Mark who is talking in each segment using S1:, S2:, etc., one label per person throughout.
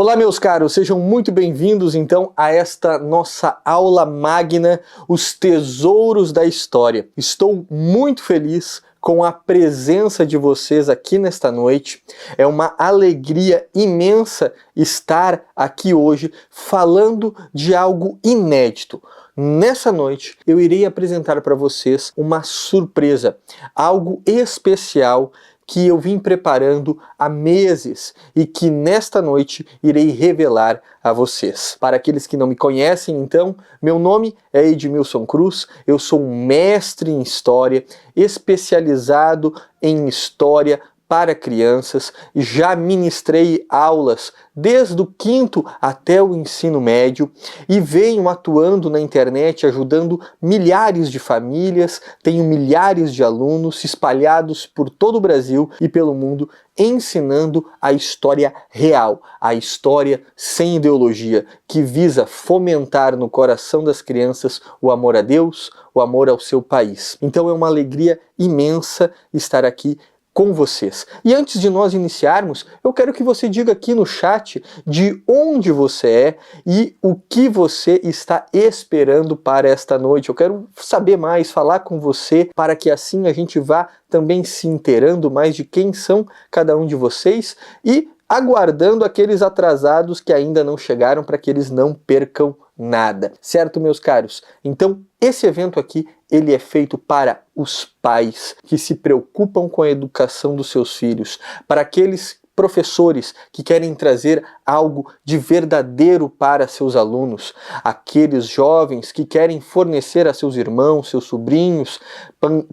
S1: Olá, meus caros, sejam muito bem-vindos então a esta nossa aula magna, Os Tesouros da História. Estou muito feliz com a presença de vocês aqui nesta noite. É uma alegria imensa estar aqui hoje falando de algo inédito. Nessa noite eu irei apresentar para vocês uma surpresa, algo especial que eu vim preparando há meses e que nesta noite irei revelar a vocês. Para aqueles que não me conhecem, então, meu nome é Edmilson Cruz, eu sou um mestre em História, especializado em História para crianças, já ministrei aulas desde o quinto até o ensino médio e venho atuando na internet ajudando milhares de famílias, tenho milhares de alunos espalhados por todo o Brasil e pelo mundo, ensinando a história real, a história sem ideologia, que visa fomentar no coração das crianças o amor a Deus, o amor ao seu país. Então é uma alegria imensa estar aqui com vocês. E antes de nós iniciarmos, eu quero que você diga aqui no chat de onde você é e o que você está esperando para esta noite. Eu quero saber mais, falar com você, para que assim a gente vá também se inteirando mais de quem são cada um de vocês e aguardando aqueles atrasados que ainda não chegaram para que eles não percam nada. Certo, meus caros? Então, esse evento aqui, ele é feito para os pais que se preocupam com a educação dos seus filhos, para aqueles professores que querem trazer algo de verdadeiro para seus alunos, aqueles jovens que querem fornecer a seus irmãos, seus sobrinhos,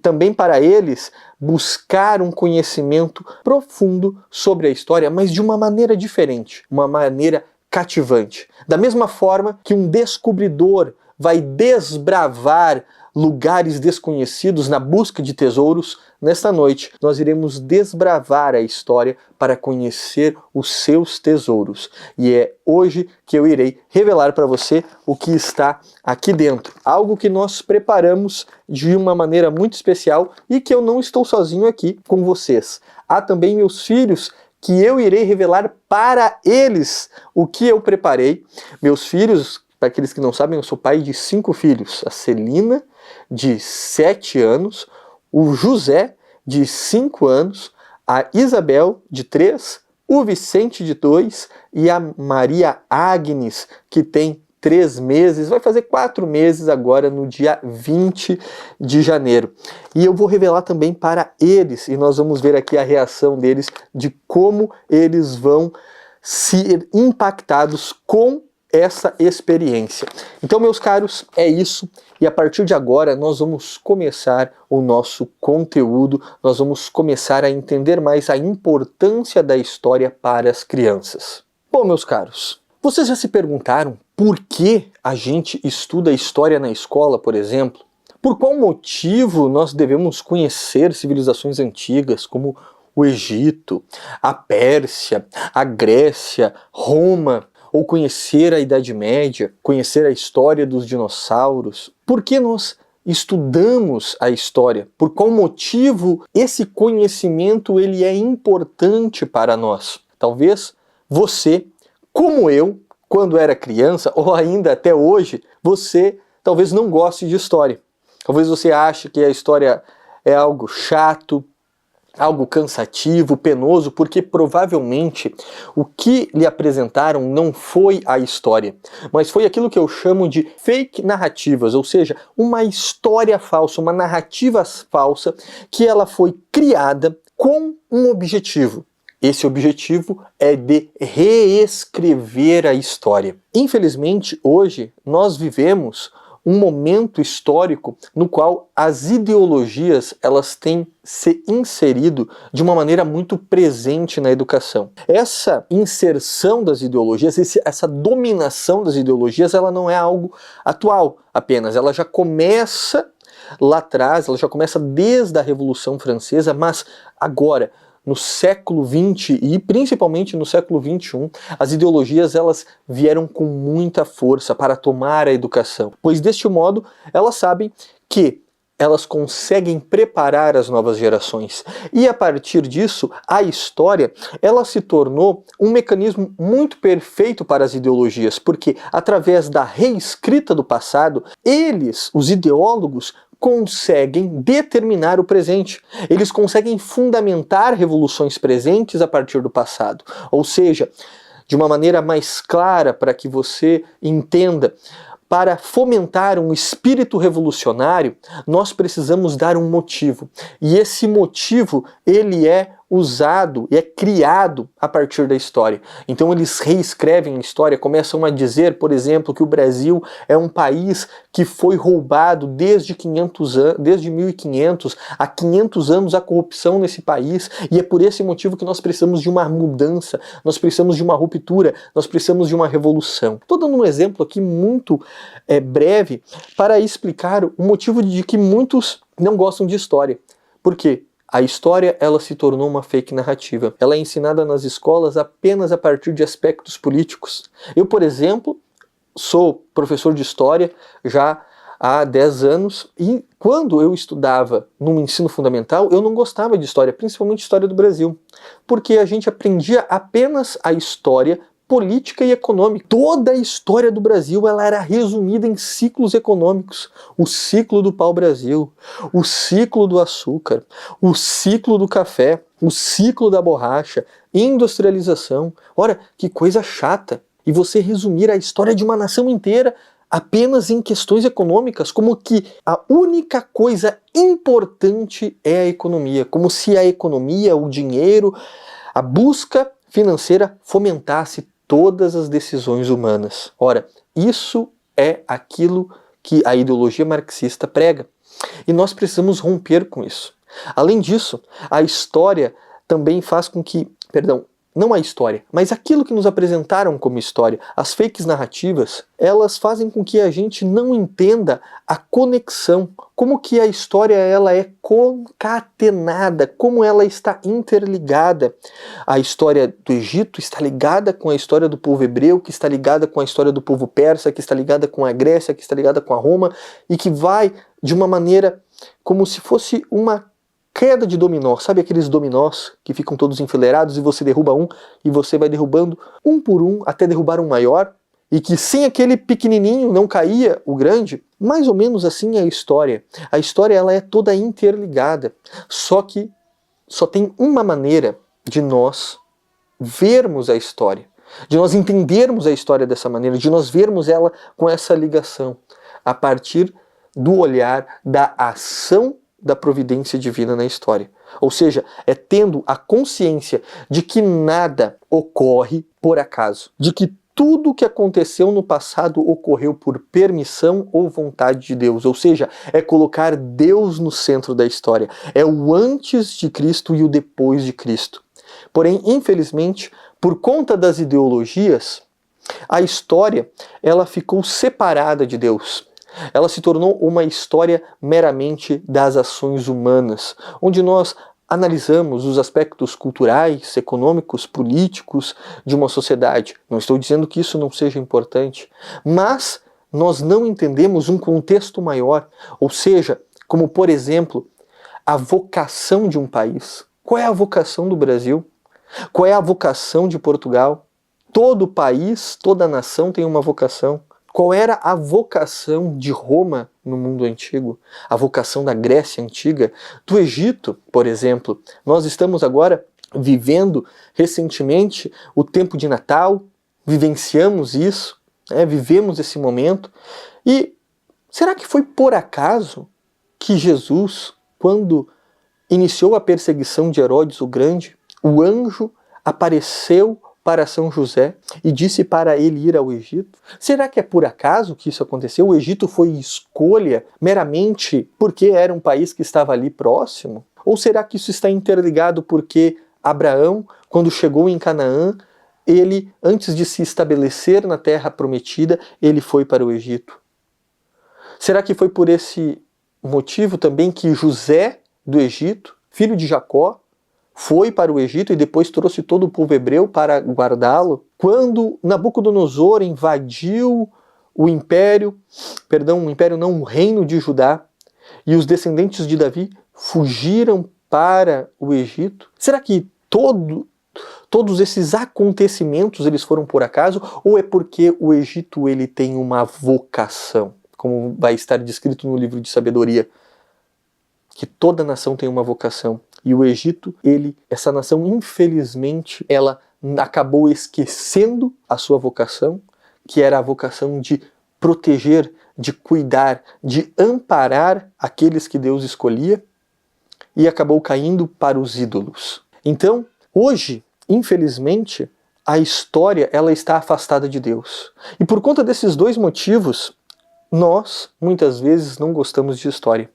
S1: também para eles buscar um conhecimento profundo sobre a história, mas de uma maneira diferente, uma maneira cativante. Da mesma forma que um descobridor vai desbravar lugares desconhecidos na busca de tesouros, nesta noite nós iremos desbravar a história para conhecer os seus tesouros. E é hoje que eu irei revelar para você o que está aqui dentro. Algo que nós preparamos de uma maneira muito especial e que eu não estou sozinho aqui com vocês. Há também meus filhos que eu irei revelar para eles o que eu preparei. Meus filhos, para aqueles que não sabem, eu sou pai de 5 filhos. A Celina, de 7 anos, o José, de 5 anos, a Isabel, de 3, o Vicente, de 2 e a Maria Agnes, que tem 3 meses, vai fazer 4 meses agora no dia 20 de janeiro. E eu vou revelar também para eles, e nós vamos ver aqui a reação deles, de como eles vão ser impactados com essa experiência. Então, meus caros, é isso. E a partir de agora nós vamos começar o nosso conteúdo, nós vamos começar a entender mais a importância da história para as crianças. Bom, meus caros, vocês já se perguntaram por que a gente estuda história na escola, por exemplo? Por qual motivo nós devemos conhecer civilizações antigas como o Egito, a Pérsia, a Grécia, Roma, ou conhecer a Idade Média, conhecer a história dos dinossauros? Por que nós estudamos a história? Por qual motivo esse conhecimento ele é importante para nós? Talvez você, como eu, quando era criança, ou ainda até hoje, você talvez não goste de história. Talvez você ache que a história é algo chato, algo cansativo, penoso, porque provavelmente o que lhe apresentaram não foi a história, mas foi aquilo que eu chamo de fake narrativas, ou seja, uma história falsa, uma narrativa falsa que ela foi criada com um objetivo. Esse objetivo é de reescrever a história. Infelizmente, hoje nós vivemos um momento histórico no qual as ideologias elas têm se inserido de uma maneira muito presente na educação. Essa inserção das ideologias, essa dominação das ideologias, ela não é algo atual apenas, ela já começa lá atrás, ela já começa desde a Revolução Francesa, mas agora, no século XX e principalmente no século XXI, as ideologias elas vieram com muita força para tomar a educação, pois deste modo elas sabem que elas conseguem preparar as novas gerações. E a partir disso, a história, ela se tornou um mecanismo muito perfeito para as ideologias, porque através da reescrita do passado, eles, os ideólogos, conseguem determinar o presente. Eles conseguem fundamentar revoluções presentes a partir do passado. Ou seja, de uma maneira mais clara para que você entenda, para fomentar um espírito revolucionário, nós precisamos dar um motivo. E esse motivo, ele é usado e é criado a partir da história. Então eles reescrevem a história, começam a dizer, por exemplo, que o Brasil é um país que foi roubado desde 1500 a 500 anos a corrupção nesse país, e é por esse motivo que nós precisamos de uma mudança, nós precisamos de uma ruptura, nós precisamos de uma revolução. Estou dando um exemplo aqui muito breve para explicar o motivo de que muitos não gostam de história. Por quê? A história, ela se tornou uma fake narrativa. Ela é ensinada nas escolas apenas a partir de aspectos políticos. Eu, por exemplo, sou professor de história já há 10 anos e quando eu estudava no ensino fundamental, eu não gostava de história, principalmente história do Brasil, porque a gente aprendia apenas a história política e econômica. Toda a história do Brasil, ela era resumida em ciclos econômicos. O ciclo do pau-brasil, o ciclo do açúcar, o ciclo do café, o ciclo da borracha, industrialização. Ora, que coisa chata! E você resumir a história de uma nação inteira apenas em questões econômicas, como que a única coisa importante é a economia, como se a economia, o dinheiro, a busca financeira fomentasse todas as decisões humanas. Ora, isso é aquilo que a ideologia marxista prega. E nós precisamos romper com isso. Além disso, a história também faz com que, não a história, mas aquilo que nos apresentaram como história, as fakes narrativas, elas fazem com que a gente não entenda a conexão, como que a história ela é concatenada, como ela está interligada. A história do Egito está ligada com a história do povo hebreu, que está ligada com a história do povo persa, que está ligada com a Grécia, que está ligada com a Roma, e que vai de uma maneira como se fosse uma queda de dominó, sabe aqueles dominós que ficam todos enfileirados e você derruba um e você vai derrubando um por um até derrubar um maior? E que sem aquele pequenininho não caía o grande? Mais ou menos assim é a história. A história ela é toda interligada, só que só tem uma maneira de nós vermos a história, de nós entendermos a história dessa maneira, de nós vermos ela com essa ligação, a partir do olhar da ação da providência divina na história. Ou seja, é tendo a consciência de que nada ocorre por acaso, de que tudo o que aconteceu no passado ocorreu por permissão ou vontade de Deus. Ou seja, é colocar Deus no centro da história. É o antes de Cristo e o depois de Cristo. Porém, infelizmente, por conta das ideologias, a história ela ficou separada de Deus. Ela se tornou uma história meramente das ações humanas, onde nós analisamos os aspectos culturais, econômicos, políticos de uma sociedade. Não estou dizendo que isso não seja importante, mas nós não entendemos um contexto maior, ou seja, como por exemplo, a vocação de um país. Qual é a vocação do Brasil? Qual é a vocação de Portugal? Todo país, toda nação tem uma vocação. Qual era a vocação de Roma no mundo antigo? A vocação da Grécia antiga? Do Egito, por exemplo. Nós estamos agora vivendo recentemente o tempo de Natal, vivenciamos isso, vivemos esse momento. E será que foi por acaso que Jesus, quando iniciou a perseguição de Herodes o Grande, o anjo apareceu para São José e disse para ele ir ao Egito? Será que é por acaso que isso aconteceu? O Egito foi escolha meramente porque era um país que estava ali próximo? Ou será que isso está interligado porque Abraão, quando chegou em Canaã, ele, antes de se estabelecer na terra prometida, ele foi para o Egito? Será que foi por esse motivo também que José do Egito, filho de Jacó, foi para o Egito e depois trouxe todo o povo hebreu para guardá-lo? Quando Nabucodonosor invadiu o reino de Judá, e os descendentes de Davi fugiram para o Egito? Será que todos esses acontecimentos eles foram por acaso, ou é porque o Egito ele tem uma vocação? Como vai estar descrito no livro de Sabedoria, que toda nação tem uma vocação. E o Egito, essa nação, infelizmente, ela acabou esquecendo a sua vocação, que era a vocação de proteger, de cuidar, de amparar aqueles que Deus escolhia, e acabou caindo para os ídolos. Então, hoje, infelizmente, a história ela está afastada de Deus. E por conta desses dois motivos, nós, muitas vezes, não gostamos de história.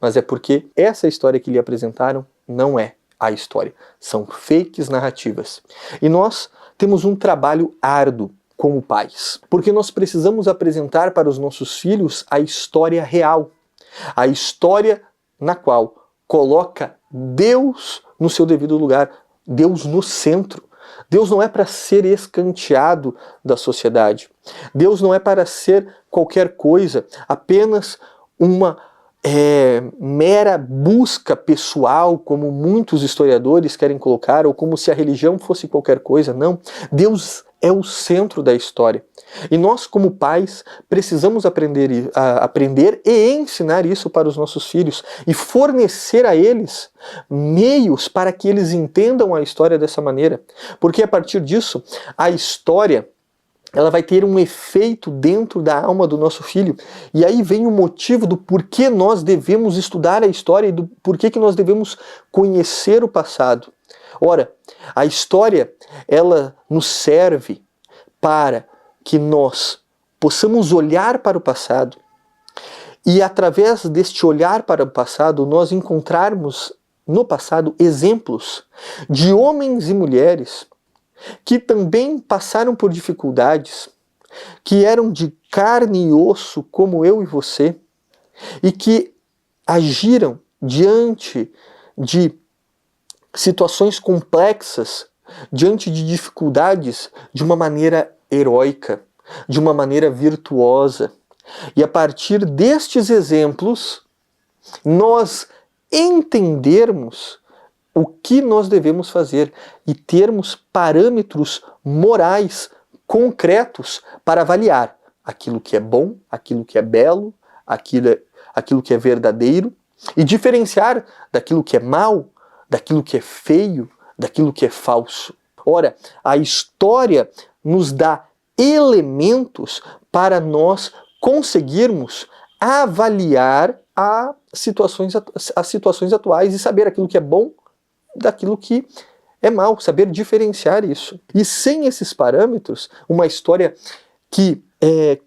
S1: Mas é porque essa história que lhe apresentaram não é a história. São fakes narrativas. E nós temos um trabalho árduo como pais. Porque nós precisamos apresentar para os nossos filhos a história real. A história na qual coloca Deus no seu devido lugar. Deus no centro. Deus não é para ser escanteado da sociedade. Deus não é para ser qualquer coisa, apenas uma mera busca pessoal, como muitos historiadores querem colocar, ou como se a religião fosse qualquer coisa. Não. Deus é o centro da história. E nós, como pais, precisamos aprender e ensinar isso para os nossos filhos e fornecer a eles meios para que eles entendam a história dessa maneira. Porque a partir disso, a história ela vai ter um efeito dentro da alma do nosso filho. E aí vem o motivo do porquê nós devemos estudar a história e do porquê que nós devemos conhecer o passado. Ora, a história, ela nos serve para que nós possamos olhar para o passado e através deste olhar para o passado nós encontrarmos no passado exemplos de homens e mulheres que também passaram por dificuldades, que eram de carne e osso como eu e você, e que agiram diante de situações complexas, diante de dificuldades, de uma maneira heróica, de uma maneira virtuosa. E a partir destes exemplos, nós entendermos o que nós devemos fazer e termos parâmetros morais concretos para avaliar aquilo que é bom, aquilo que é belo, aquilo que é verdadeiro e diferenciar daquilo que é mal, daquilo que é feio, daquilo que é falso. Ora, a história nos dá elementos para nós conseguirmos avaliar as situações atuais e saber aquilo que é bom daquilo que é mal, saber diferenciar isso. E sem esses parâmetros, uma história que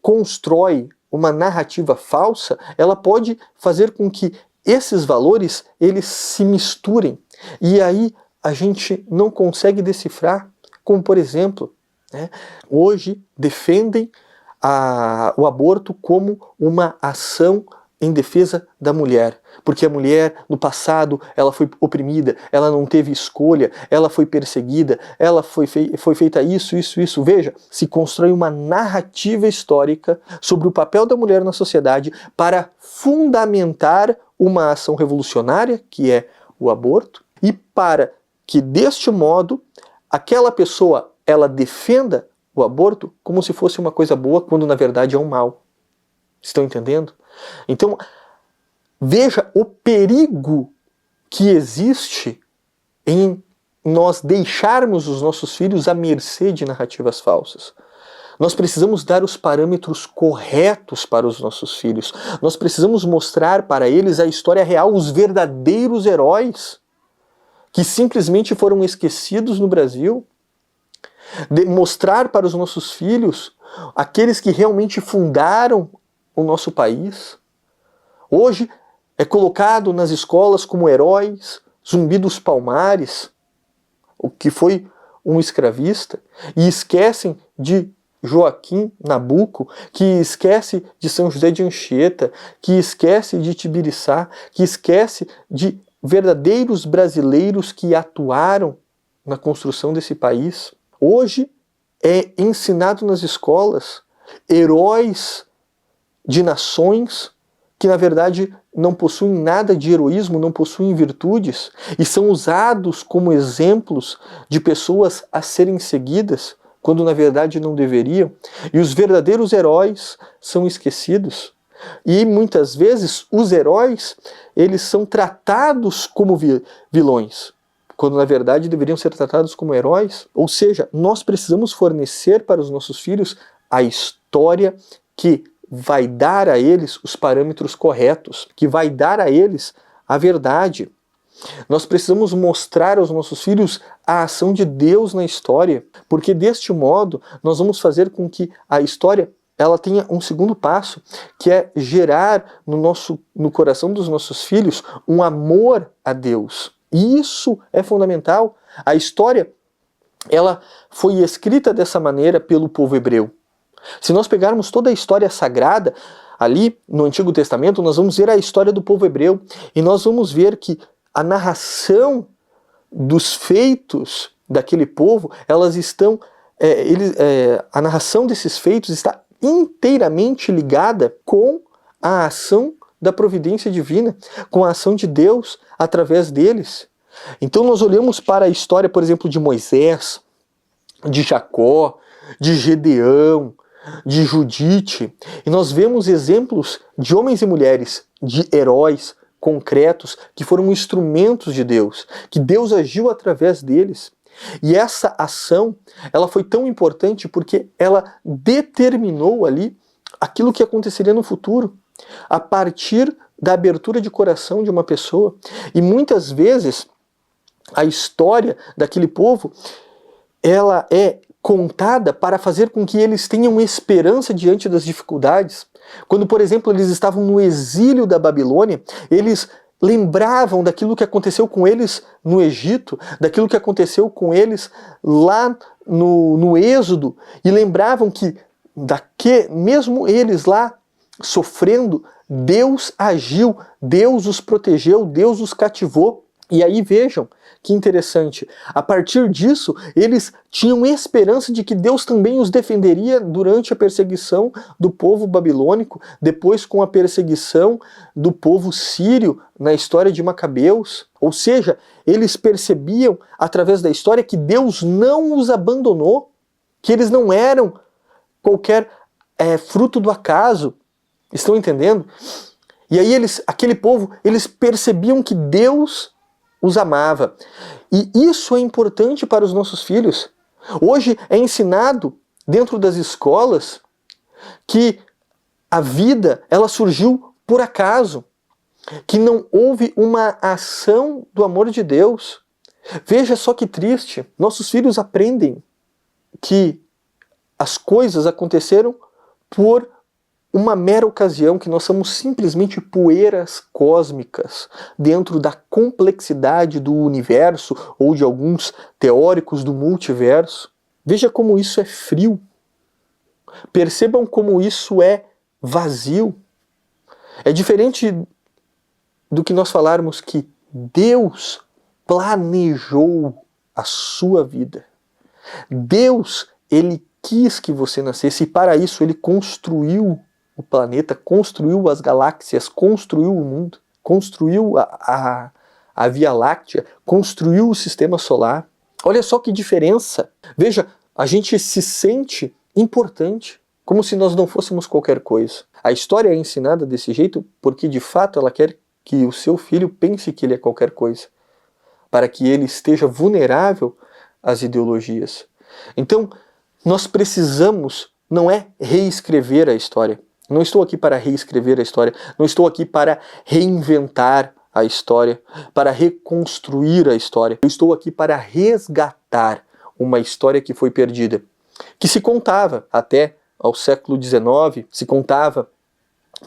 S1: constrói uma narrativa falsa, ela pode fazer com que esses valores eles se misturem. E aí a gente não consegue decifrar, como por exemplo, hoje defendem o aborto como uma ação em defesa da mulher, porque a mulher no passado ela foi oprimida, ela não teve escolha, ela foi perseguida, ela foi feita isso. Veja, se constrói uma narrativa histórica sobre o papel da mulher na sociedade para fundamentar uma ação revolucionária, que é o aborto, e para que deste modo aquela pessoa ela defenda o aborto como se fosse uma coisa boa, quando na verdade é um mal. Estão entendendo? Então, veja o perigo que existe em nós deixarmos os nossos filhos à mercê de narrativas falsas. Nós precisamos dar os parâmetros corretos para os nossos filhos. Nós precisamos mostrar para eles a história real, os verdadeiros heróis que simplesmente foram esquecidos no Brasil. Mostrar para os nossos filhos aqueles que realmente fundaram o nosso país. Hoje é colocado nas escolas como heróis Zumbi dos Palmares, o que foi um escravista, e esquecem de Joaquim Nabuco, que esquece de São José de Anchieta, que esquece de Tibiriçá, que esquece de verdadeiros brasileiros que atuaram na construção desse país. Hoje é ensinado nas escolas heróis de nações que na verdade não possuem nada de heroísmo, não possuem virtudes, e são usados como exemplos de pessoas a serem seguidas, quando na verdade não deveriam, e os verdadeiros heróis são esquecidos. E muitas vezes os heróis, eles são tratados como vilões, quando na verdade deveriam ser tratados como heróis. Ou seja, nós precisamos fornecer para os nossos filhos a história que vai dar a eles os parâmetros corretos, que vai dar a eles a verdade. Nós precisamos mostrar aos nossos filhos a ação de Deus na história, porque deste modo nós vamos fazer com que a história ela tenha um segundo passo, que é gerar no coração dos nossos filhos um amor a Deus. E isso é fundamental. A história ela foi escrita dessa maneira pelo povo hebreu. Se nós pegarmos toda a história sagrada, ali no Antigo Testamento, nós vamos ver a história do povo hebreu, e nós vamos ver que a narração dos feitos daquele povo, a narração desses feitos está inteiramente ligada com a ação da providência divina, com a ação de Deus através deles. Então nós olhamos para a história, por exemplo, de Moisés, de Jacó, de Gedeão, de Judite, e nós vemos exemplos de homens e mulheres, de heróis concretos, que foram instrumentos de Deus, que Deus agiu através deles. E essa ação, ela foi tão importante porque ela determinou ali aquilo que aconteceria no futuro, a partir da abertura de coração de uma pessoa. E muitas vezes, a história daquele povo, ela é contada para fazer com que eles tenham esperança diante das dificuldades. Quando, por exemplo, eles estavam no exílio da Babilônia, eles lembravam daquilo que aconteceu com eles no Egito, daquilo que aconteceu com eles lá no Êxodo, e lembravam que mesmo eles lá sofrendo, Deus agiu, Deus os protegeu, Deus os cativou. E aí vejam que interessante, a partir disso eles tinham esperança de que Deus também os defenderia durante a perseguição do povo babilônico, depois com a perseguição do povo sírio na história de Macabeus. Ou seja, eles percebiam através da história que Deus não os abandonou, que eles não eram qualquer fruto do acaso. Estão entendendo? E aí aquele povo, eles percebiam que Deus os amava. E isso é importante para os nossos filhos. Hoje é ensinado dentro das escolas que a vida ela surgiu por acaso, que não houve uma ação do amor de Deus. Veja só que triste. Nossos filhos aprendem que as coisas aconteceram por uma mera ocasião, que nós somos simplesmente poeiras cósmicas dentro da complexidade do universo ou de alguns teóricos do multiverso. Veja como isso é frio. Percebam como isso é vazio. É diferente do que nós falarmos que Deus planejou a sua vida. Deus, Ele quis que você nascesse, e para isso Ele construiu o planeta, construiu as galáxias, construiu o mundo, construiu a Via Láctea, construiu o sistema solar. Olha só que diferença. Veja, a gente se sente importante, como se nós não fôssemos qualquer coisa. A história é ensinada desse jeito porque, de fato, ela quer que o seu filho pense que ele é qualquer coisa, para que ele esteja vulnerável às ideologias. Então, nós precisamos, não é reescrever a história. Não estou aqui para reescrever a história, não estou aqui para reinventar a história, para reconstruir a história. Eu estou aqui para resgatar uma história que foi perdida, que se contava até ao século XIX, se contava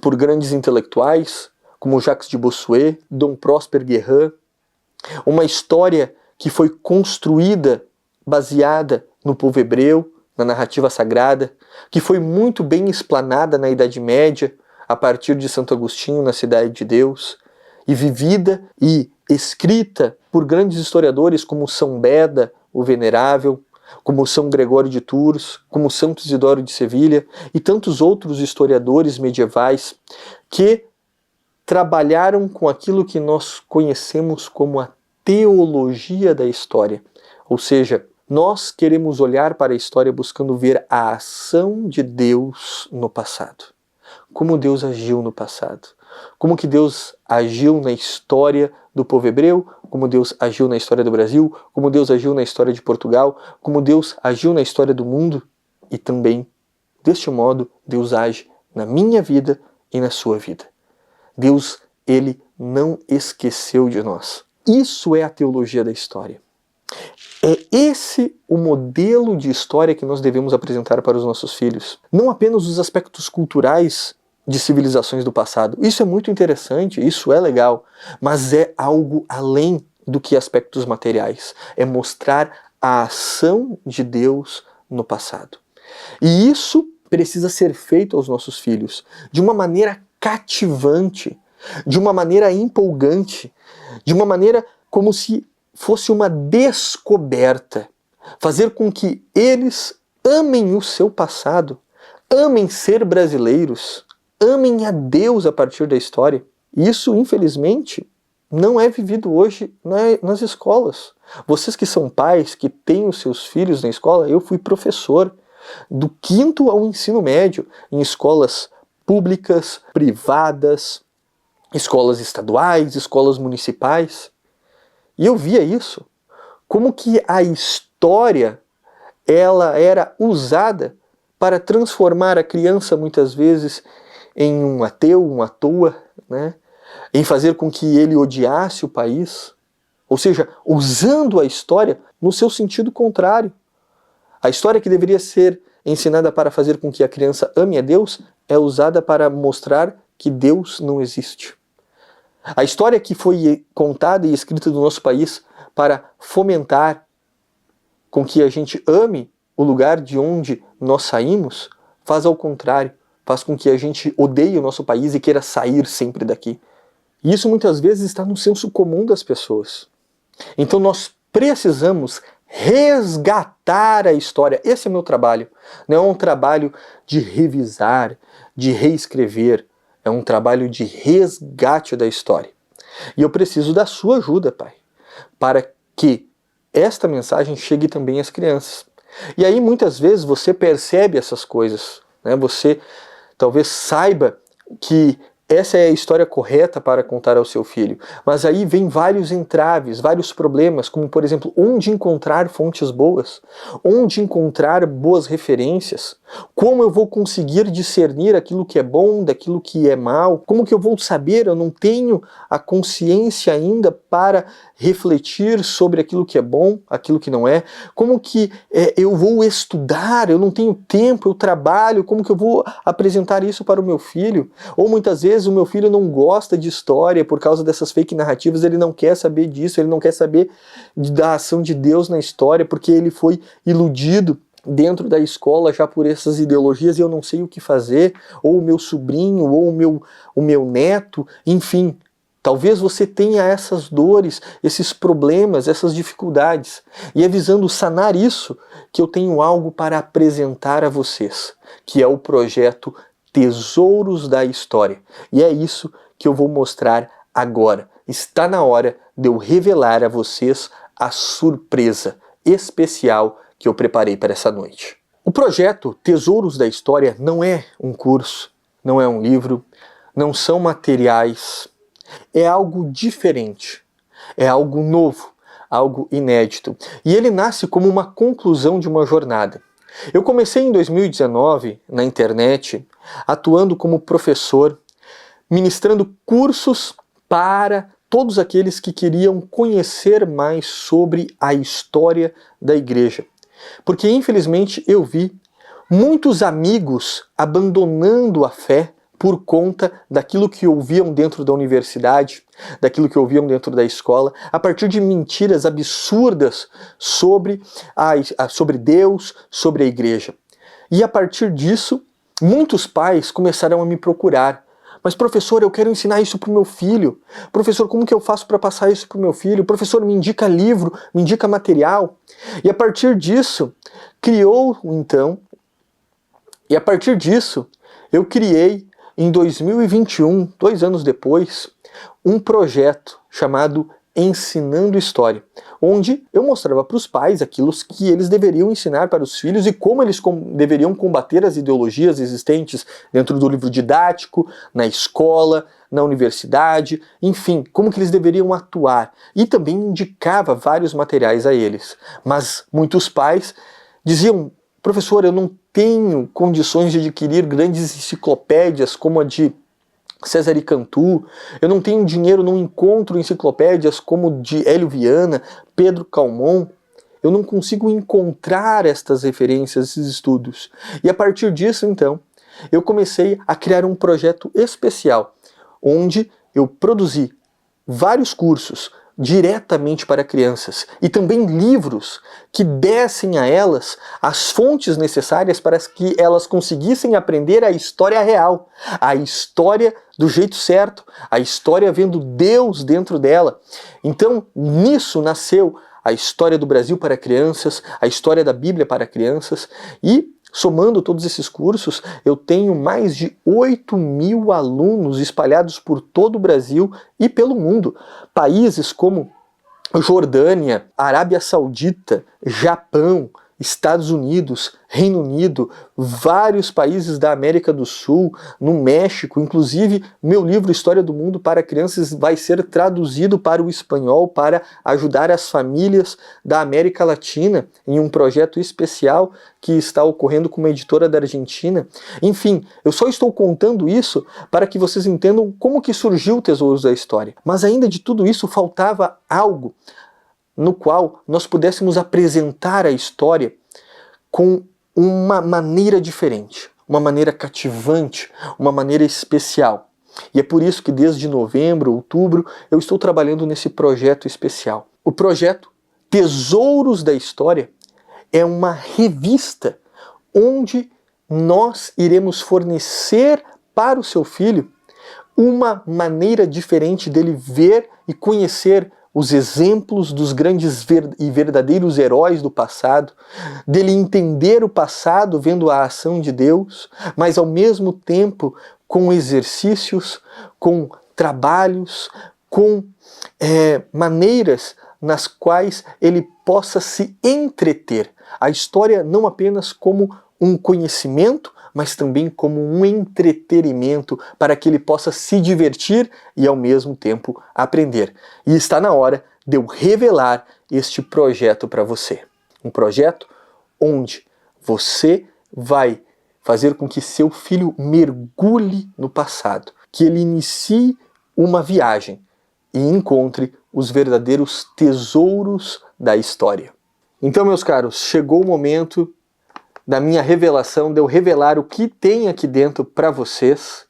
S1: por grandes intelectuais, como Jacques de Bossuet, Dom Prosper Guerin, uma história que foi construída, baseada no povo hebreu, na narrativa sagrada, que foi muito bem explanada na Idade Média, a partir de Santo Agostinho, na Cidade de Deus, e vivida e escrita por grandes historiadores como São Beda, o Venerável, como São Gregório de Tours, como Santo Isidoro de Sevilha e tantos outros historiadores medievais que trabalharam com aquilo que nós conhecemos como a teologia da história. Ou seja, nós queremos olhar para a história buscando ver a ação de Deus no passado. Como Deus agiu no passado. Como que Deus agiu na história do povo hebreu, como Deus agiu na história do Brasil, como Deus agiu na história de Portugal, como Deus agiu na história do mundo. E também, deste modo, Deus age na minha vida e na sua vida. Deus, Ele não esqueceu de nós. Isso é a teologia da história. É esse o modelo de história que nós devemos apresentar para os nossos filhos. Não apenas os aspectos culturais de civilizações do passado. Isso é muito interessante, isso é legal, mas é algo além do que aspectos materiais. É mostrar a ação de Deus no passado. E isso precisa ser feito aos nossos filhos de uma maneira cativante, de uma maneira empolgante, de uma maneira como se fosse uma descoberta. Fazer com que eles amem o seu passado, amem ser brasileiros, amem a Deus a partir da história. Isso, infelizmente, não é vivido hoje nas escolas. Vocês que são pais, que têm os seus filhos na escola, eu fui professor do 5º ao ensino médio, em escolas públicas, privadas, escolas estaduais, escolas municipais. E eu via isso, como que a história ela era usada para transformar a criança muitas vezes em um ateu, um à toa, né? Em fazer com que ele odiasse o país, ou seja, usando a história no seu sentido contrário. A história que deveria ser ensinada para fazer com que a criança ame a Deus é usada para mostrar que Deus não existe. A história que foi contada e escrita do nosso país para fomentar com que a gente ame o lugar de onde nós saímos, faz ao contrário, faz com que a gente odeie o nosso país e queira sair sempre daqui. E isso muitas vezes está no senso comum das pessoas. Então nós precisamos resgatar a história. Esse é meu trabalho. Não é um trabalho de revisar, de reescrever. É um trabalho de resgate da história. E eu preciso da sua ajuda, Pai, para que esta mensagem chegue também às crianças. E aí muitas vezes você percebe essas coisas, né? Você talvez saiba que essa é a história correta para contar ao seu filho. Mas aí vem vários entraves, vários problemas, como por exemplo, onde encontrar fontes boas? Onde encontrar boas referências? Como eu vou conseguir discernir aquilo que é bom daquilo que é mal? Como que eu vou saber? Eu não tenho a consciência ainda para refletir sobre aquilo que é bom, aquilo que não é. Como que eu vou estudar? Eu não tenho tempo, eu trabalho. Como que eu vou apresentar isso para o meu filho? Ou muitas vezes o meu filho não gosta de história por causa dessas fake narrativas, ele não quer saber disso, ele não quer saber da ação de Deus na história porque ele foi iludido dentro da escola já por essas ideologias e eu não sei o que fazer, ou o meu sobrinho, ou o meu neto, enfim. Talvez você tenha essas dores, esses problemas, essas dificuldades. E é visando sanar isso que eu tenho algo para apresentar a vocês, que é o projeto Tesouros da História. E é isso que eu vou mostrar agora. Está na hora de eu revelar a vocês a surpresa especial que eu preparei para essa noite. O projeto Tesouros da História não é um curso, não é um livro, não são materiais. É algo diferente, é algo novo, algo inédito. E ele nasce como uma conclusão de uma jornada. Eu comecei em 2019 na internet, atuando como professor, ministrando cursos para todos aqueles que queriam conhecer mais sobre a história da igreja. Porque infelizmente eu vi muitos amigos abandonando a fé por conta daquilo que ouviam dentro da universidade, daquilo que ouviam dentro da escola, a partir de mentiras absurdas sobre Deus, sobre a igreja. E a partir disso, muitos pais começaram a me procurar. Mas professor, eu quero ensinar isso para o meu filho. Professor, como que eu faço para passar isso para o meu filho? Professor, me indica livro, me indica material. E a partir disso, eu criei em 2021, 2 anos depois, um projeto chamado Ensinando História, onde eu mostrava para os pais aquilo que eles deveriam ensinar para os filhos e como eles deveriam combater as ideologias existentes dentro do livro didático, na escola, na universidade, enfim, como que eles deveriam atuar. E também indicava vários materiais a eles. Mas muitos pais diziam: professor, eu não tenho condições de adquirir grandes enciclopédias como a de César e Cantu, eu não tenho dinheiro, não encontro enciclopédias como de Hélio Viana, Pedro Calmon, eu não consigo encontrar estas referências, esses estudos. E a partir disso, então, eu comecei a criar um projeto especial, onde eu produzi vários cursos diretamente para crianças e também livros que dessem a elas as fontes necessárias para que elas conseguissem aprender a história real, a história do jeito certo, a história vendo Deus dentro dela. Então, nisso nasceu a história do Brasil para crianças, a história da Bíblia para crianças e, somando todos esses cursos, eu tenho mais de 8.000 alunos espalhados por todo o Brasil e pelo mundo. Países como Jordânia, Arábia Saudita, Japão, Estados Unidos, Reino Unido, vários países da América do Sul, no México, inclusive meu livro História do Mundo para Crianças vai ser traduzido para o espanhol para ajudar as famílias da América Latina em um projeto especial que está ocorrendo com uma editora da Argentina. Enfim, eu só estou contando isso para que vocês entendam como que surgiu o Tesouros da História. Mas ainda de tudo isso faltava algo no qual nós pudéssemos apresentar a história com uma maneira diferente, uma maneira cativante, uma maneira especial. E é por isso que desde novembro, outubro, eu estou trabalhando nesse projeto especial. O projeto Tesouros da História é uma revista onde nós iremos fornecer para o seu filho uma maneira diferente dele ver e conhecer os exemplos dos grandes e verdadeiros heróis do passado, dele entender o passado vendo a ação de Deus, mas ao mesmo tempo com exercícios, com trabalhos, com maneiras nas quais ele possa se entreter. A história não apenas como um conhecimento, mas também como um entretenimento para que ele possa se divertir e ao mesmo tempo aprender. E está na hora de eu revelar este projeto para você. Um projeto onde você vai fazer com que seu filho mergulhe no passado, que ele inicie uma viagem e encontre os verdadeiros tesouros da história. Então, meus caros, chegou o momento da minha revelação, de eu revelar o que tem aqui dentro para vocês.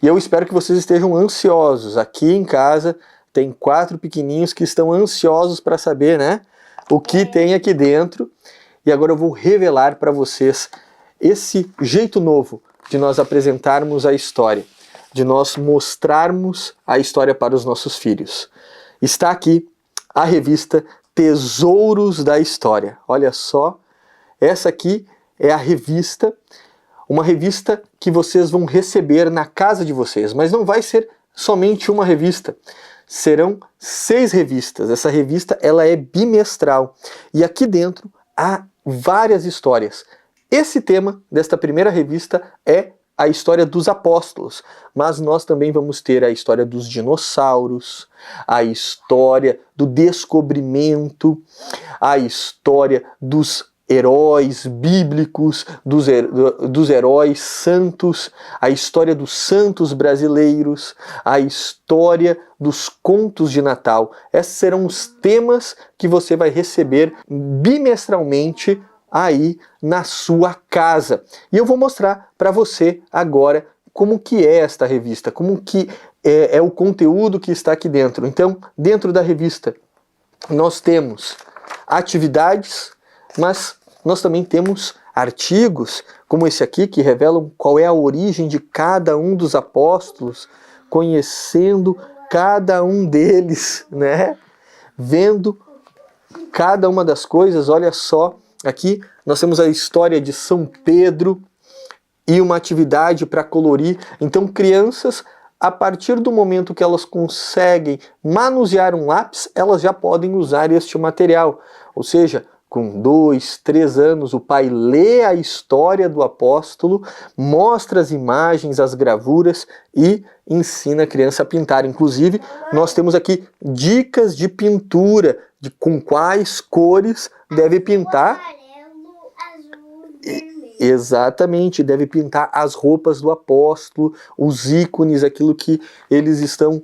S1: E eu espero que vocês estejam ansiosos. Aqui em casa tem 4 pequeninhos que estão ansiosos para saber, né, o que tem aqui dentro. E agora eu vou revelar para vocês esse jeito novo de nós apresentarmos a história, de nós mostrarmos a história para os nossos filhos. Está aqui a revista Tesouros da História. Olha só, essa aqui é a revista, uma revista que vocês vão receber na casa de vocês, mas não vai ser somente uma revista, serão 6 revistas. Essa revista ela é bimestral e aqui dentro há várias histórias. Esse tema desta primeira revista é a história dos apóstolos, mas nós também vamos ter a história dos dinossauros, a história do descobrimento, a história dos heróis bíblicos, dos heróis santos, a história dos santos brasileiros, a história dos contos de Natal. Esses serão os temas que você vai receber bimestralmente aí na sua casa. E eu vou mostrar para você agora como que é esta revista, como que é o conteúdo que está aqui dentro. Então, dentro da revista, nós temos atividades, mas nós também temos artigos, como esse aqui, que revelam qual é a origem de cada um dos apóstolos, conhecendo cada um deles, né? Vendo cada uma das coisas. Olha só, aqui nós temos a história de São Pedro, e uma atividade para colorir. Então, crianças, a partir do momento que elas conseguem manusear um lápis, elas já podem usar este material. Ou seja, com 2, 3 anos, o pai lê a história do apóstolo, mostra as imagens, as gravuras e ensina a criança a pintar. Inclusive, nós temos aqui dicas de pintura, de com quais cores deve pintar.
S2: Amarelo, azul, vermelho.
S1: Exatamente, deve pintar as roupas do apóstolo, os ícones, aquilo que eles estão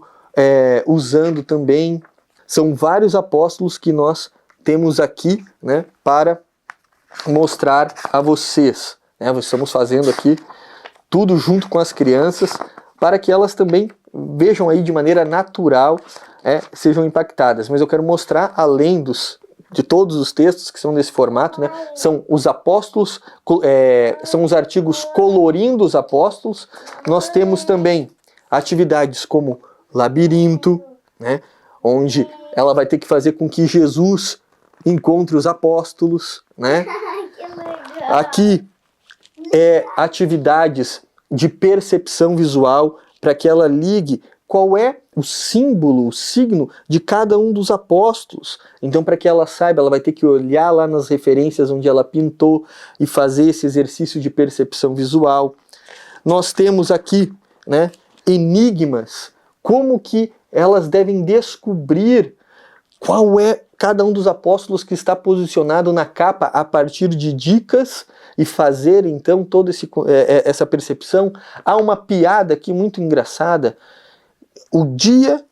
S1: usando também. São vários apóstolos que nós temos aqui, né, para mostrar a vocês. Né? Estamos fazendo aqui tudo junto com as crianças para que elas também vejam aí de maneira natural, sejam impactadas. Mas eu quero mostrar, além de todos os textos que são nesse formato, né, são os apóstolos, são os artigos colorindo os apóstolos. Nós temos também atividades como labirinto, né, onde ela vai ter que fazer com que Jesus encontre os apóstolos, né?
S2: Que legal.
S1: Aqui atividades de percepção visual para que ela ligue qual é o símbolo, o signo de cada um dos apóstolos. Então, para que ela saiba, ela vai ter que olhar lá nas referências onde ela pintou e fazer esse exercício de percepção visual. Nós temos aqui, né, enigmas, como que elas devem descobrir qual é cada um dos apóstolos que está posicionado na capa a partir de dicas e fazer então toda essa percepção. Há uma piada aqui muito engraçada. O dia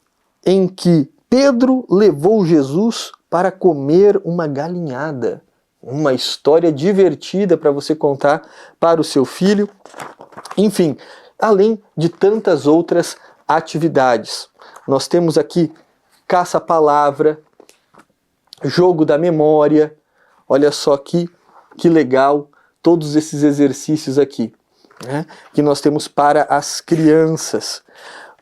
S1: em que Pedro levou Jesus para comer uma galinhada. Uma história divertida para você contar para o seu filho. Enfim, além de tantas outras atividades. Nós temos aqui caça-palavra, jogo da memória. Olha só que legal todos esses exercícios aqui, né, que nós temos para as crianças.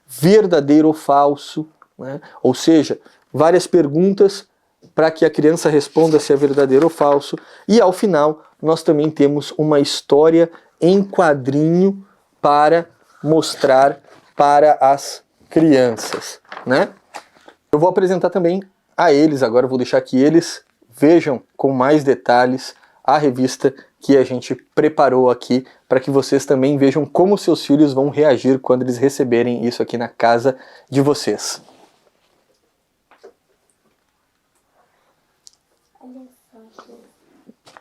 S1: Verdadeiro ou falso, né, ou seja, várias perguntas para que a criança responda se é verdadeiro ou falso. E ao final nós também temos uma história em quadrinho para mostrar para as crianças, né? Eu vou apresentar também a eles agora, eu vou deixar que eles vejam com mais detalhes a revista que a gente preparou aqui para que vocês também vejam como seus filhos vão reagir quando eles receberem isso aqui na casa de vocês.
S2: Olha só.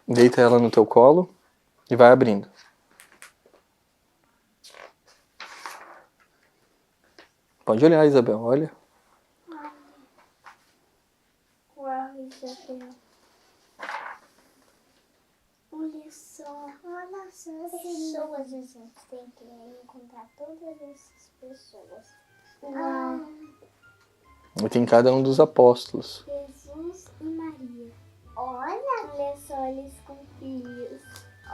S1: Deita ela no teu colo e vai abrindo. Pode olhar, Isabel, olha.
S2: Uau, Isabel. Olha só. Olha só. Pessoas, a gente tem que encontrar todas essas pessoas. Uau.
S1: E tem cada um dos apóstolos.
S2: Jesus e Maria. Olha só, eles com filhos.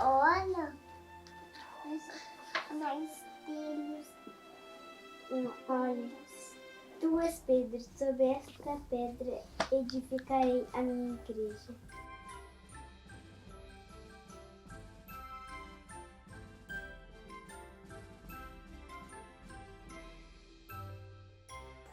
S2: Olha. Mas filhos. Olha. Tu és Pedro, sobre esta pedra edificarei a minha igreja.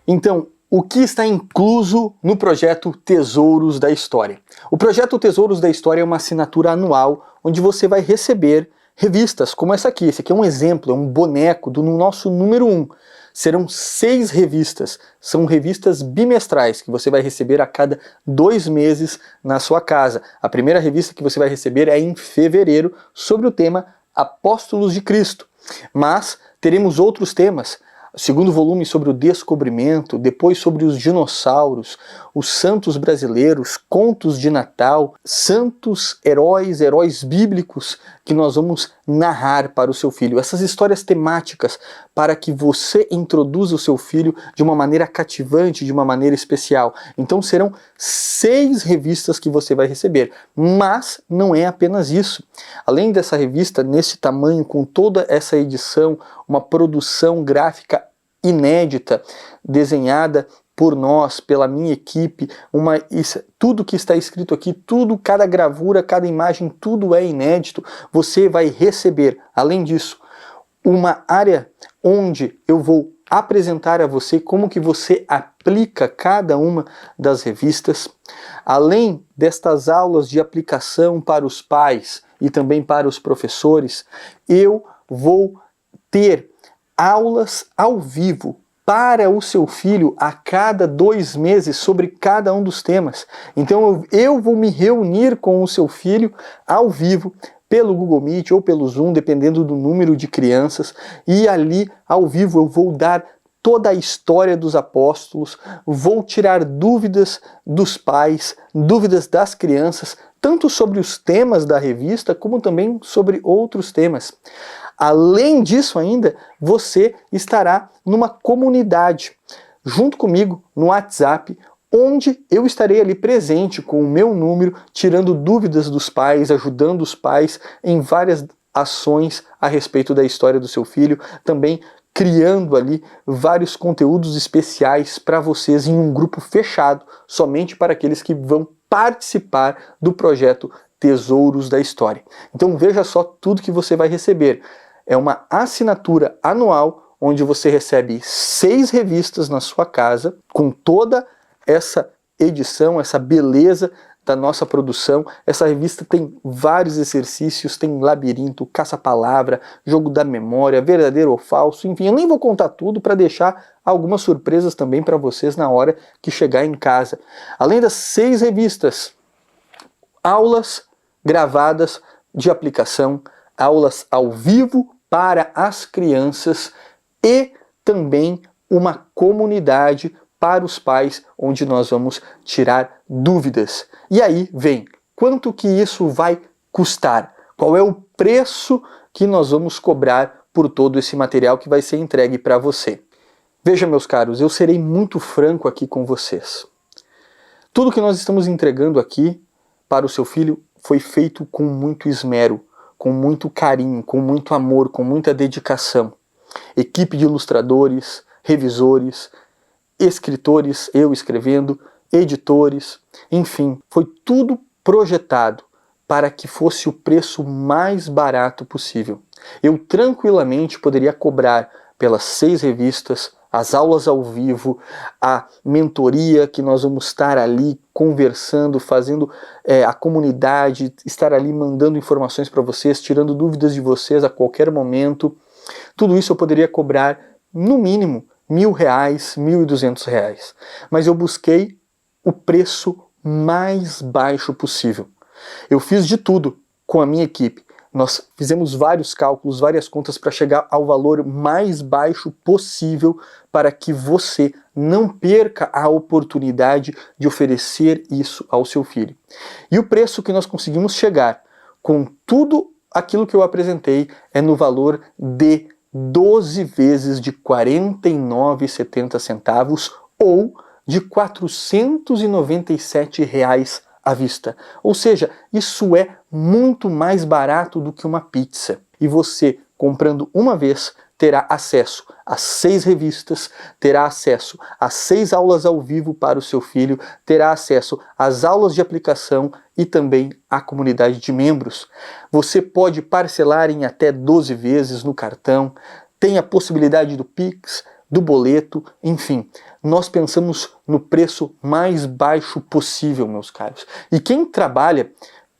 S1: Então, o que está incluso no projeto Tesouros da História? O projeto Tesouros da História é uma assinatura anual onde você vai receber revistas como essa aqui. Esse aqui é um exemplo, é um boneco do nosso número 1. Serão 6 revistas, são revistas bimestrais que você vai receber a cada 2 meses na sua casa. A primeira revista que você vai receber é em fevereiro, sobre o tema Apóstolos de Cristo. Mas teremos outros temas. O segundo volume sobre o descobrimento, depois sobre os dinossauros, os santos brasileiros, contos de Natal, santos heróis bíblicos que nós vamos narrar para o seu filho. Essas histórias temáticas para que você introduza o seu filho de uma maneira cativante, de uma maneira especial. Então serão 6 revistas que você vai receber, mas não é apenas isso. Além dessa revista, nesse tamanho, com toda essa edição, uma produção gráfica inédita, desenhada por nós, pela minha equipe, tudo que está escrito aqui, tudo, cada gravura, cada imagem, tudo é inédito. Você vai receber, além disso, uma área onde eu vou apresentar a você como que você aplica cada uma das revistas. Além destas aulas de aplicação para os pais e também para os professores, eu vou ter aulas ao vivo para o seu filho a cada 2 meses sobre cada um dos temas. Então eu vou me reunir com o seu filho ao vivo pelo Google Meet ou pelo Zoom, dependendo do número de crianças, e ali ao vivo eu vou dar toda a história dos apóstolos, vou tirar dúvidas dos pais, dúvidas das crianças, tanto sobre os temas da revista, como também sobre outros temas. Além disso ainda, você estará numa comunidade, junto comigo no WhatsApp, onde eu estarei ali presente com o meu número, tirando dúvidas dos pais, ajudando os pais em várias ações a respeito da história do seu filho, também criando ali vários conteúdos especiais para vocês em um grupo fechado, somente para aqueles que vão participar do projeto Tesouros da História. Então veja só tudo que você vai receber. É uma assinatura anual, onde você recebe 6 revistas na sua casa, com toda essa edição, essa beleza da nossa produção. Essa revista tem vários exercícios, tem labirinto, caça-palavra, jogo da memória, verdadeiro ou falso, enfim, eu nem vou contar tudo para deixar algumas surpresas também para vocês na hora que chegar em casa. Além das 6 revistas, aulas gravadas de aplicação, aulas ao vivo para as crianças e também uma comunidade para os pais, onde nós vamos tirar dúvidas. E aí vem, quanto que isso vai custar? Qual é o preço que nós vamos cobrar por todo esse material que vai ser entregue para você? Veja, meus caros, eu serei muito franco aqui com vocês. Tudo que nós estamos entregando aqui para o seu filho foi feito com muito esmero, com muito carinho, com muito amor, com muita dedicação. Equipe de ilustradores, revisores, escritores, eu escrevendo, editores, enfim, foi tudo projetado para que fosse o preço mais barato possível. Eu tranquilamente poderia cobrar pelas 6 revistas, as aulas ao vivo, a mentoria que nós vamos estar ali conversando, fazendo a comunidade, estar ali mandando informações para vocês, tirando dúvidas de vocês a qualquer momento. Tudo isso eu poderia cobrar no mínimo R$1.000, R$1.200. Mas eu busquei o preço mais baixo possível. Eu fiz de tudo com a minha equipe. Nós fizemos vários cálculos, várias contas para chegar ao valor mais baixo possível para que você não perca a oportunidade de oferecer isso ao seu filho. E o preço que nós conseguimos chegar com tudo aquilo que eu apresentei é no valor de 12 vezes de R$ 49,70 ou de R$ 497 à vista. Ou seja, isso é muito mais barato do que uma pizza. E você, comprando uma vez, terá acesso a 6 revistas, terá acesso a 6 aulas ao vivo para o seu filho, terá acesso às aulas de aplicação e também à comunidade de membros. Você pode parcelar em até 12 vezes no cartão, tem a possibilidade do Pix, do boleto, enfim. Nós pensamos no preço mais baixo possível, meus caros. E quem trabalha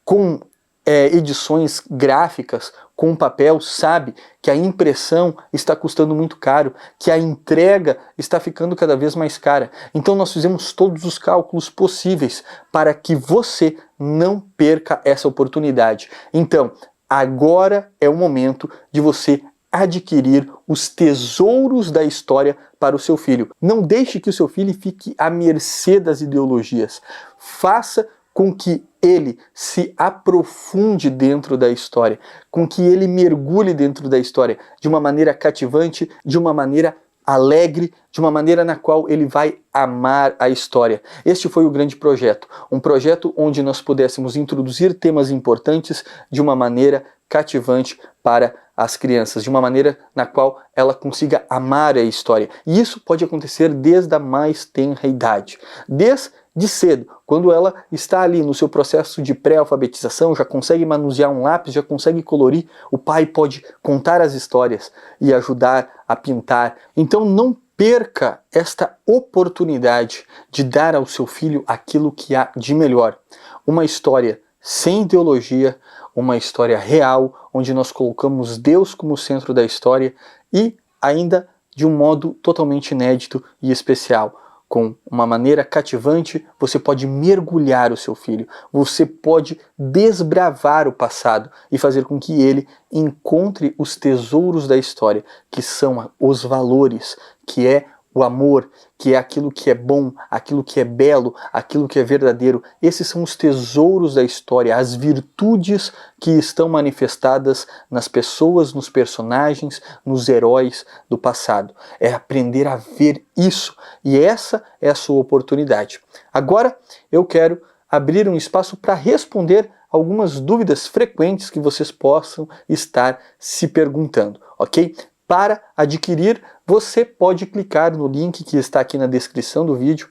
S1: com edições gráficas, com papel, sabe que a impressão está custando muito caro, que a entrega está ficando cada vez mais cara. Então nós fizemos todos os cálculos possíveis para que você não perca essa oportunidade. Então, agora é o momento de você adquirir os tesouros da história para o seu filho. Não deixe que o seu filho fique à mercê das ideologias. Faça com que ele se aprofunde dentro da história, com que ele mergulhe dentro da história de uma maneira cativante, de uma maneira alegre, de uma maneira na qual ele vai amar a história. Este foi o grande projeto, um projeto onde nós pudéssemos introduzir temas importantes de uma maneira cativante para as crianças, de uma maneira na qual ela consiga amar a história. E isso pode acontecer desde a mais tenra idade, desde cedo, quando ela está ali no seu processo de pré-alfabetização, já consegue manusear um lápis, já consegue colorir, o pai pode contar as histórias e ajudar a pintar. Então não perca esta oportunidade de dar ao seu filho aquilo que há de melhor. Uma história sem ideologia, uma história real, onde nós colocamos Deus como centro da história e ainda de um modo totalmente inédito e especial. Com uma maneira cativante, você pode mergulhar o seu filho, você pode desbravar o passado e fazer com que ele encontre os tesouros da história, que são os valores, que é o amor, que é aquilo que é bom, aquilo que é belo, aquilo que é verdadeiro. Esses são os tesouros da história, as virtudes que estão manifestadas nas pessoas, nos personagens, nos heróis do passado. É aprender a ver isso, e essa é a sua oportunidade. Agora eu quero abrir um espaço para responder algumas dúvidas frequentes que vocês possam estar se perguntando, ok? Para adquirir, você pode clicar no link que está aqui na descrição do vídeo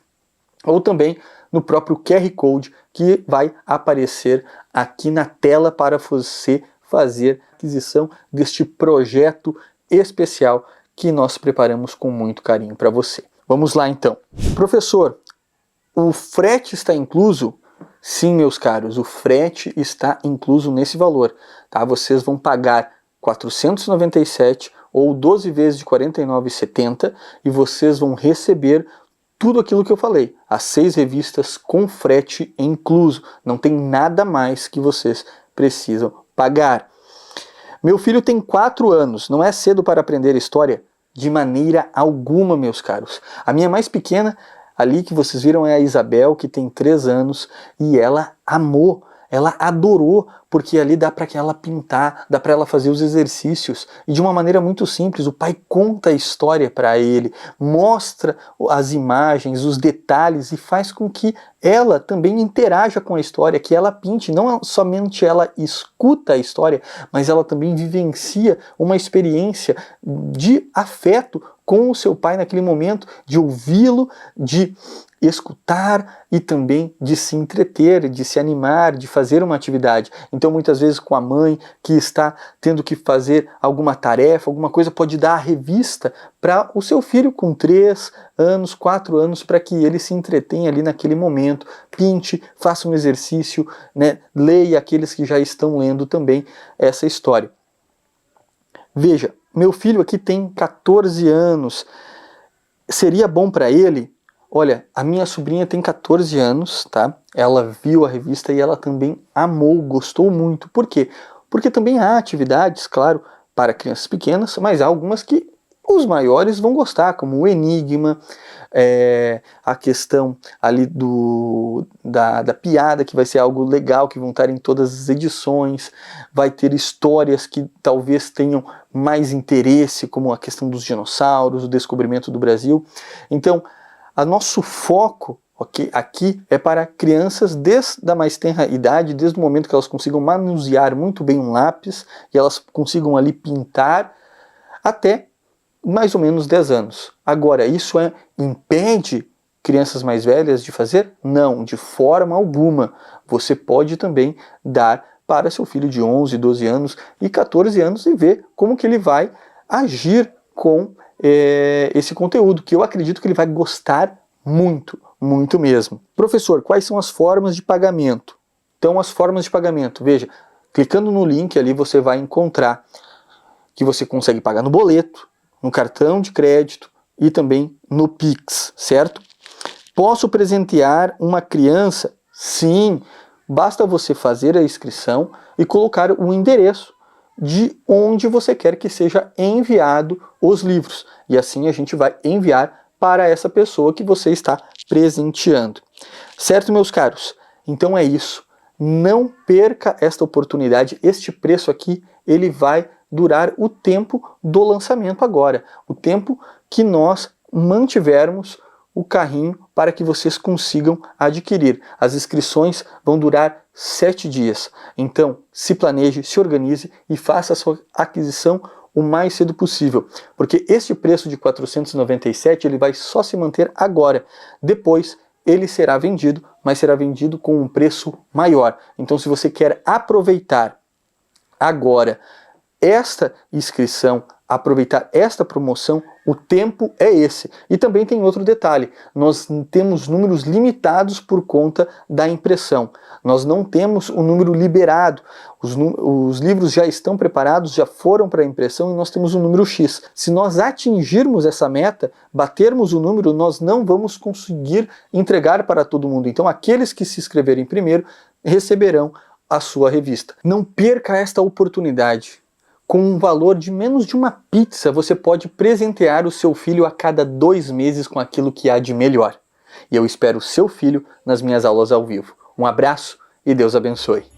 S1: ou também no próprio QR Code que vai aparecer aqui na tela para você fazer a aquisição deste projeto especial que nós preparamos com muito carinho para você. Vamos lá então. Professor, o frete está incluso? Sim, meus caros, o frete está incluso nesse valor, tá? Vocês vão pagar R$ 497 ou 12 vezes de R$ 49,70 e vocês vão receber tudo aquilo que eu falei, as 6 revistas com frete incluso, não tem nada mais que vocês precisam pagar. Meu filho tem 4 anos, não é cedo para aprender história? De maneira alguma, meus caros. A minha mais pequena, ali que vocês viram, é a Isabel, que tem 3 anos, e ela amou, ela adorou, porque ali dá para ela pintar, dá para ela fazer os exercícios, e de uma maneira muito simples. O pai conta a história para ele, mostra as imagens, os detalhes, e faz com que ela também interaja com a história, que ela pinte. Não somente ela escuta a história, mas ela também vivencia uma experiência de afeto com o seu pai naquele momento, de ouvi-lo, de escutar e também de se entreter, de se animar, de fazer uma atividade. Então muitas vezes com a mãe que está tendo que fazer alguma tarefa, alguma coisa, pode dar a revista para o seu filho com 3 anos, 4 anos, para que ele se entretenha ali naquele momento, pinte, faça um exercício, né, leia aqueles que já estão lendo também essa história. Veja, meu filho aqui tem 14 anos, seria bom para ele? Olha, a minha sobrinha tem 14 anos, tá? Ela viu a revista e ela também amou, gostou muito. Por quê? Porque também há atividades, claro, para crianças pequenas, mas há algumas que os maiores vão gostar, como o Enigma, a questão ali da piada, que vai ser algo legal, que vão estar em todas as edições, vai ter histórias que talvez tenham mais interesse, como a questão dos dinossauros, o descobrimento do Brasil. Então, o nosso foco aqui é para crianças desde a mais tenra idade, desde o momento que elas consigam manusear muito bem um lápis e elas consigam ali pintar, até mais ou menos 10 anos. Agora, isso impede crianças mais velhas de fazer? Não, de forma alguma. Você pode também dar para seu filho de 11, 12 anos e 14 anos e ver como que ele vai agir com esse conteúdo, que eu acredito que ele vai gostar muito, muito mesmo. Professor, quais são as formas de pagamento? Então, as formas de pagamento, veja, clicando no link ali você vai encontrar que você consegue pagar no boleto, no cartão de crédito e também no Pix, certo? Posso presentear uma criança? Sim, basta você fazer a inscrição e colocar o endereço de onde você quer que seja enviado os livros. E assim a gente vai enviar para essa pessoa que você está presenteando. Certo, meus caros? Então é isso. Não perca esta oportunidade. Este preço aqui, ele vai durar o tempo do lançamento agora. O tempo que nós mantivermos o carrinho para que vocês consigam adquirir. As inscrições vão durar 7 dias. Então, se planeje, se organize e faça a sua aquisição o mais cedo possível, porque este preço de R$ 497 ele vai só se manter agora. Depois ele será vendido, mas será vendido com um preço maior. Então, se você quer aproveitar agora esta inscrição, aproveitar esta promoção, o tempo é esse. E também tem outro detalhe, nós temos números limitados por conta da impressão. Nós não temos o número liberado. Os livros já estão preparados, já foram para a impressão e nós temos um número X. Se nós atingirmos essa meta, batermos o número, nós não vamos conseguir entregar para todo mundo. Então aqueles que se inscreverem primeiro receberão a sua revista. Não perca esta oportunidade. Com um valor de menos de uma pizza, você pode presentear o seu filho a cada 2 meses com aquilo que há de melhor. E eu espero o seu filho nas minhas aulas ao vivo. Um abraço e Deus abençoe.